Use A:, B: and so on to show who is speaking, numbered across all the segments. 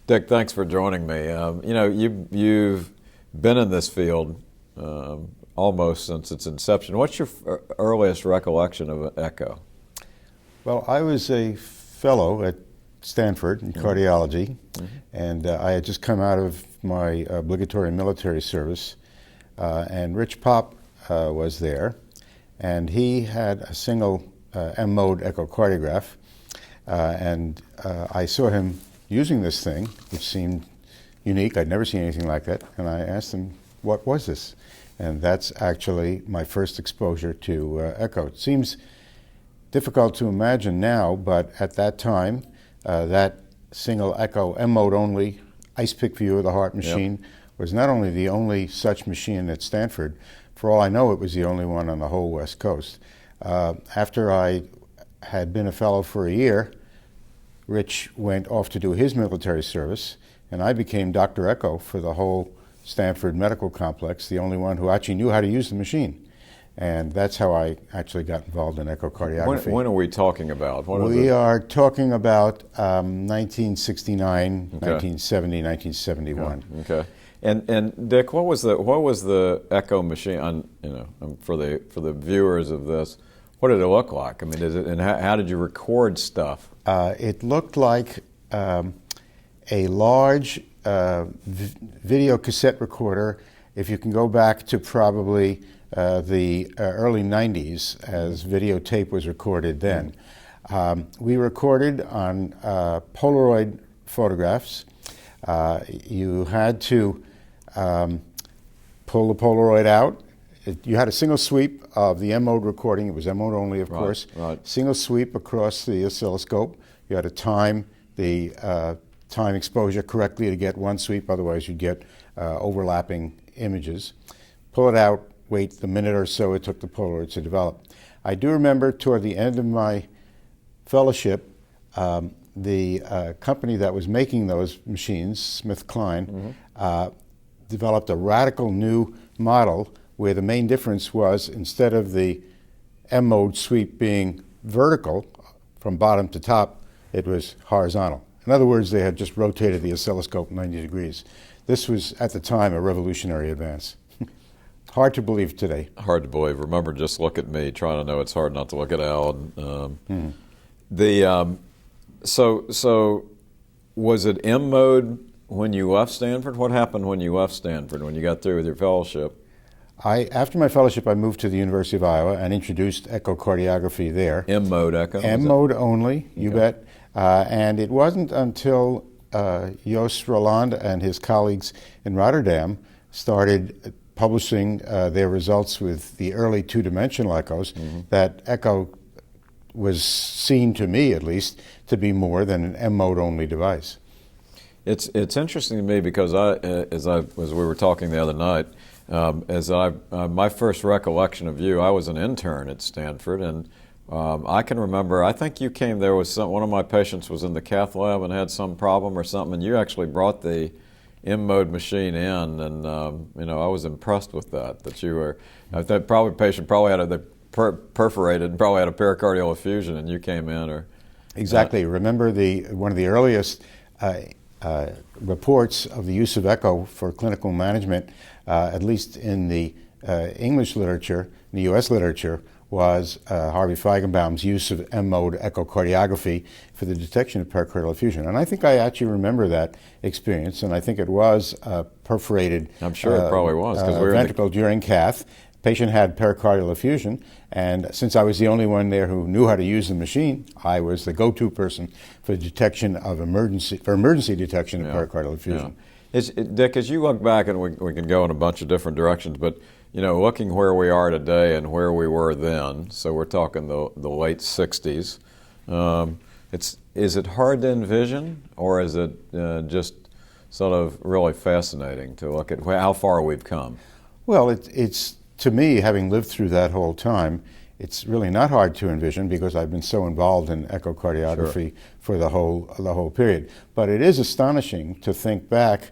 A: Dick, thanks for joining me. You've been in this field almost since its inception. What's your earliest recollection of echo?
B: Well, I was a fellow at Stanford in cardiology, and I had just come out of my obligatory military service, and Rich Pop was there, and he had a single M-mode echocardiograph, and I saw him using this thing, which seemed unique. I'd never seen anything like that, and I asked him, what was this? And that's actually my first exposure to echo. It seems difficult to imagine now, but at that time, that single echo M-mode only ice pick view of the heart machine was not only the only such machine at Stanford, for all I know it was the only one on the whole West Coast. After I had been a fellow for a year, Rich went off to do his military service, and I became Dr. Echo for the whole Stanford medical complex, the only one who actually knew how to use the machine. And that's how I actually got involved in echocardiography.
A: When are we talking about?
B: We are talking about 1969, 1970, 1971.
A: Okay. And Dick, what was the echo machine? For the viewers of this, what did it look like? I mean, and how did you record stuff?
B: It looked like a large video cassette recorder. If you can go back to probably the early 90s, as videotape was recorded then. We recorded on Polaroid photographs. You had to pull the Polaroid out. You had a single sweep of the M-mode recording. It was M-mode only, of course.
A: Right.
B: Single sweep across the oscilloscope. You had to time the time exposure correctly to get one sweep, otherwise you'd get overlapping images. Pull it out, wait the minute or so it took the Polaroid to develop. I do remember toward the end of my fellowship, the company that was making those machines, SmithKline, developed a radical new model where the main difference was, instead of the M-mode sweep being vertical from bottom to top, it was horizontal. In other words, they had just rotated the oscilloscope 90 degrees. This was, at the time, a revolutionary advance. Hard to believe today.
A: Hard to believe. Remember, just look at me. Trying to know it's hard not to look at Al. So was it M-mode when you left Stanford? What happened when you left Stanford, when you got through with your fellowship?
B: After my fellowship, I moved to the University of Iowa and introduced echocardiography there.
A: M-mode echo?
B: M-mode only, you bet. And it wasn't until Joost Roland and his colleagues in Rotterdam started publishing their results with the early two-dimensional echoes that echo was seen, to me at least, to be more than an M-mode only device.
A: It's interesting to me because as we were talking the other night, my first recollection of you, I was an intern at Stanford, and I can remember, I think you came there with one of my patients was in the cath lab and had some problem or something, and you actually brought the M-mode machine in, and I was impressed with that you were, I think probably the patient probably had perforated and probably had a pericardial effusion, and you came in. Or
B: exactly. Remember one of the earliest reports of the use of echo for clinical management, at least in the English literature, in the U.S. literature, was Harvey Feigenbaum's use of M-mode echocardiography for the detection of pericardial effusion. And I think I actually remember that experience, and I think it was perforated.
A: I'm sure it probably was.
B: Ventricle during cath. Patient had pericardial effusion, and since I was the only one there who knew how to use the machine, I was the go-to person for detection of emergency detection of pericardial effusion.
A: Dick, as you look back, and we can go in a bunch of different directions, but looking where we are today and where we were then, so we're talking the late 60s, is it hard to envision, or is it just sort of really fascinating to look at how far we've come?
B: Well, it's to me, having lived through that whole time, it's really not hard to envision because I've been so involved in echocardiography for the whole period. But it is astonishing to think back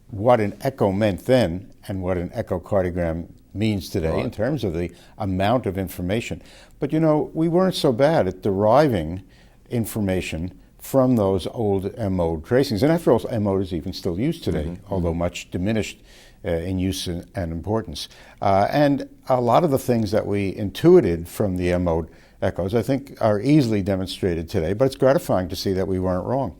B: what an echo meant then and what an echocardiogram means today in terms of the amount of information. But we weren't so bad at deriving information from those old M-mode tracings. And after all, M-mode is even still used today, although much diminished in use and importance. And a lot of the things that we intuited from the M-mode echoes, I think, are easily demonstrated today, but it's gratifying to see that we weren't wrong.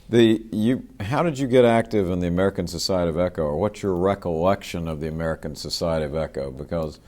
A: How did you get active in the American Society of Echo, or what's your recollection of the American Society of Echo? Because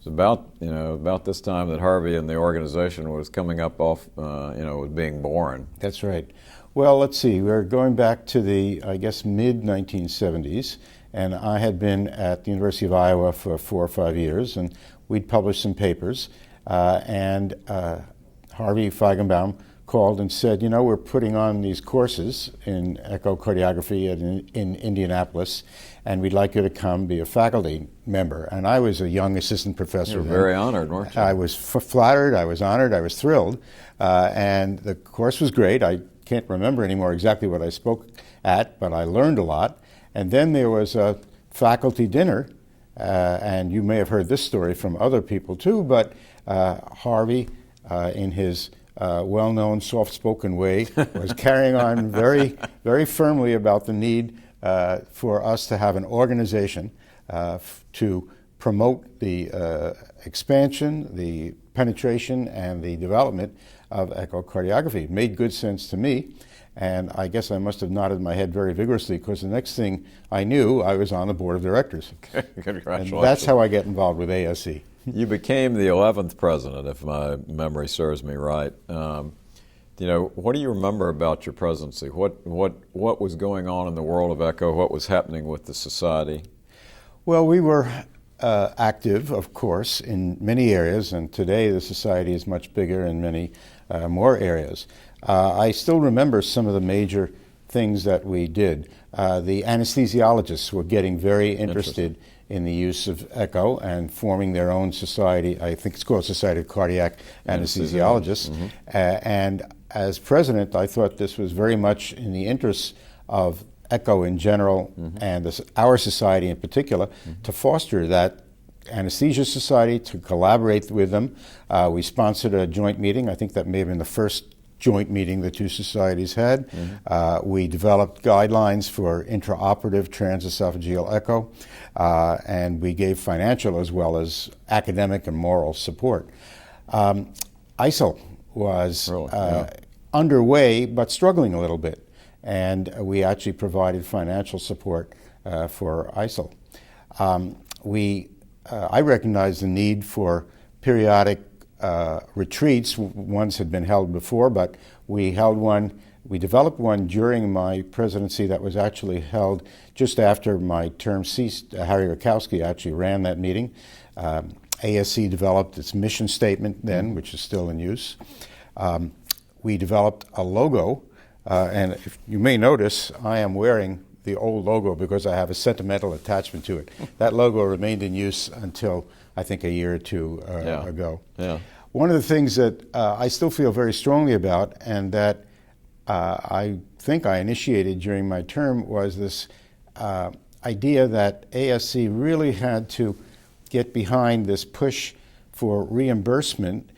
A: it was about this time that Harvey and the organization was coming up off, was being born.
B: That's right. Well, let's see. We're going back to the, I guess, mid-1970s, and I had been at the University of Iowa for 4 or 5 years, and we'd published some papers, and Harvey Feigenbaum called and said, we're putting on these courses in echocardiography in Indianapolis, and we'd like you to come be a faculty member. And I was a young assistant professor.
A: You were very honored, weren't you?
B: I was flattered, I was honored, I was thrilled, and the course was great. I can't remember anymore exactly what I spoke at, but I learned a lot. And then there was a faculty dinner, and you may have heard this story from other people too, but Harvey, in his well-known soft-spoken way, was carrying on very, very firmly about the need for us to have an organization to promote the expansion, the penetration, and the development of echocardiography. It made good sense to me, and I guess I must have nodded my head very vigorously, because the next thing I knew, I was on the board of directors.
A: Okay, congratulations.
B: And that's how I get involved with ASE.
A: You became the 11th president, if my memory serves me right. What do you remember about your presidency? What was going on in the world of echo? What was happening with the society?
B: Well, we were active, of course, in many areas, and today the society is much bigger in many more areas. I still remember some of the major things that we did. The anesthesiologists were getting very interested in the use of echo and forming their own society. I think it's called Society of Cardiac Anesthesiologists. And as president, I thought this was very much in the interests of echo in general and our society in particular to foster that anesthesia society, to collaborate with them. We sponsored a joint meeting. I think that may have been the first joint meeting the two societies had. We developed guidelines for intraoperative transesophageal echo, and we gave financial as well as academic and moral support. ISIL was underway but struggling a little bit, and we actually provided financial support for ISIL. I recognized the need for periodic retreats. Ones had been held before, but we developed one during my presidency that was actually held just after my term ceased. Harry Rakowski actually ran that meeting. ASE developed its mission statement then, which is still in use. We developed a logo, and if you may notice, I am wearing the old logo because I have a sentimental attachment to it. That logo remained in use until I think a year or two ago. Yeah. One of the things that I still feel very strongly about, and that I think I initiated during my term, was this idea that ASE really had to get behind this push for reimbursement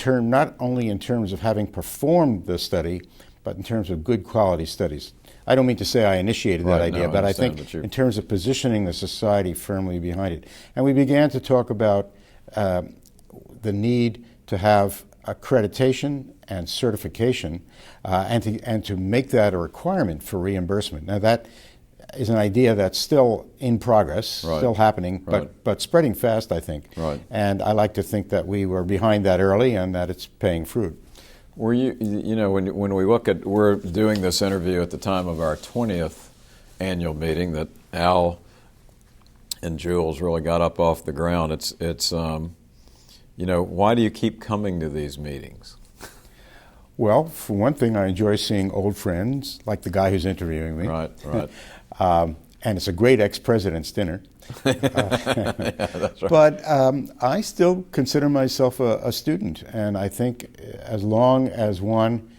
B: not only in terms of having performed the study, but in terms of good quality studies. I don't mean to say I initiated that idea, but I think in terms of positioning the society firmly behind it. And we began to talk about the need to have accreditation and certification and to make that a requirement for reimbursement. Now that is an idea that's still in progress, still happening, but spreading fast, I think. And I like to think that we were behind that early and that it's paying fruit.
A: Were when we look at, we're doing this interview at the time of our 20th annual meeting that Al and Jules really got up off the ground. It's why do you keep coming to these meetings?
B: Well, for one thing, I enjoy seeing old friends, like the guy who's interviewing me.
A: Right.
B: And it's a great ex-president's dinner.
A: Yeah, that's right.
B: But I still consider myself a student, and I think as long as one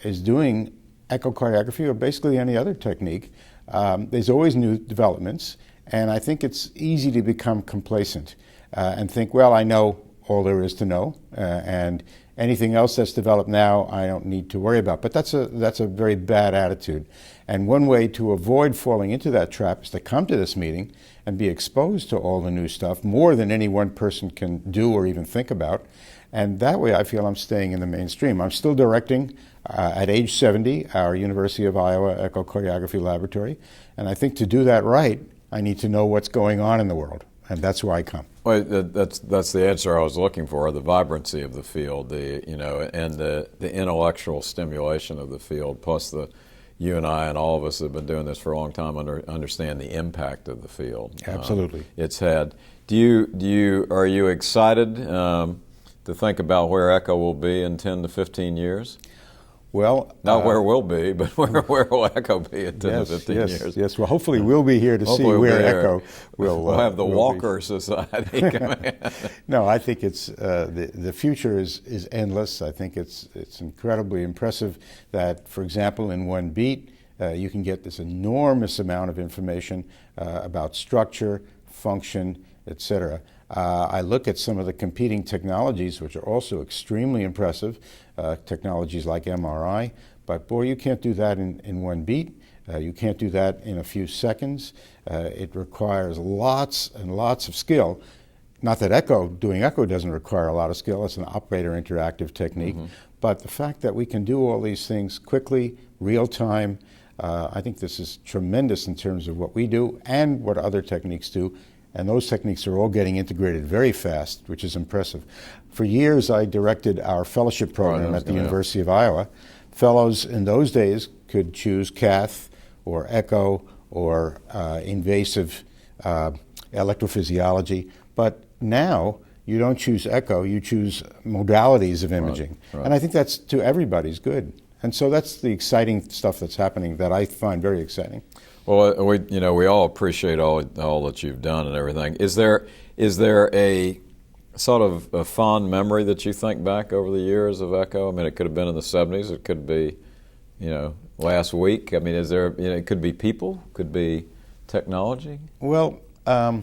B: is doing echocardiography or basically any other technique, there's always new developments, and I think it's easy to become complacent and think, well, I know all there is to know, and anything else that's developed now, I don't need to worry about. But that's a very bad attitude. And one way to avoid falling into that trap is to come to this meeting and be exposed to all the new stuff, more than any one person can do or even think about. And that way I feel I'm staying in the mainstream. I'm still directing, at age 70, our University of Iowa echocardiography laboratory. And I think to do that right, I need to know what's going on in the world. And that's why I come.
A: Well, that's the answer I was looking for: the vibrancy of the field, and the intellectual stimulation of the field. Plus, you and I and all of us have been doing this for a long time understand the impact of the field.
B: Absolutely,
A: it's had. Are you excited to think about where Echo will be in 10 to 15 years?
B: Well,
A: not where we'll be, but where will Echo be in 10 to 15 years?
B: Yes, well, hopefully we'll be here to see where Echo will
A: We'll have the Walker Society.
B: No, I think it's the future is endless. I think it's incredibly impressive that, for example, in one beat, you can get this enormous amount of information about structure, function, etc. I look at some of the competing technologies, which are also extremely impressive, technologies like MRI, but boy, you can't do that in one beat. You can't do that in a few seconds. It requires lots and lots of skill. Not that doing echo doesn't require a lot of skill. It's an operator interactive technique. Mm-hmm. But the fact that we can do all these things quickly, real time, I think this is tremendous in terms of what we do and what other techniques do. And those techniques are all getting integrated very fast, which is impressive. For years, I directed our fellowship program at the University of Iowa. Fellows in those days could choose cath or echo or invasive electrophysiology. But now, you don't choose echo, you choose modalities of imaging. Right. And I think that's to everybody's good. And so that's the exciting stuff that's happening that I find very exciting.
A: Well, we all appreciate all that you've done and everything. Is there a sort of a fond memory that you think back over the years of Echo? I mean, it could have been in the 70s. It could be, last week. I mean, is there? It could be people. Could be technology.
B: Well, I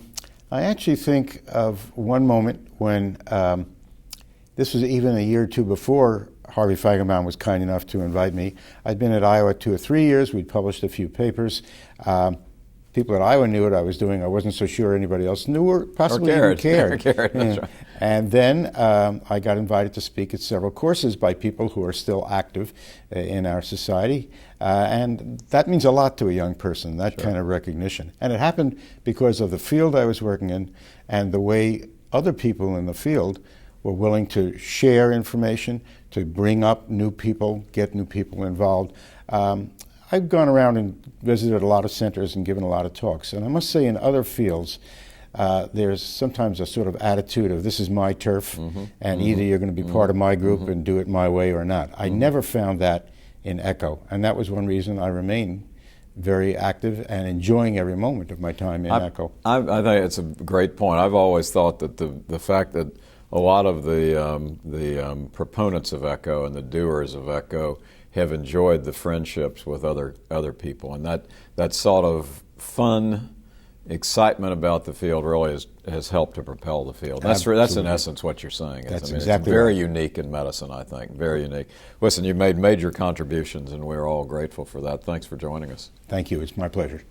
B: actually think of one moment when this was even a year or two before Harvey Feigenbaum was kind enough to invite me. I'd been at Iowa 2 or 3 years. We'd published a few papers. People at Iowa knew what I was doing. I wasn't so sure anybody else knew or possibly even cared.
A: That's right.
B: And then I got invited to speak at several courses by people who are still active in our society. And that means a lot to a young person, that kind of recognition. And it happened because of the field I was working in and the way other people in the field were willing to share information, to bring up new people, get new people involved. I've gone around and visited a lot of centers and given a lot of talks. And I must say in other fields, there's sometimes a sort of attitude of this is my turf, and either you're going to be part of my group and do it my way or not. I never found that in Echo. And that was one reason I remain very active and enjoying every moment of my time in Echo.
A: I think it's a great point. I've always thought that the fact that a lot of the proponents of Echo and the doers of Echo have enjoyed the friendships with other people, and that sort of fun excitement about the field really has helped to propel the field. That's in essence what you're saying.
B: That's
A: it's
B: exactly
A: very unique in medicine, I think. Very unique. Listen, you've made major contributions, and we're all grateful for that. Thanks for joining us.
B: Thank you. It's my pleasure.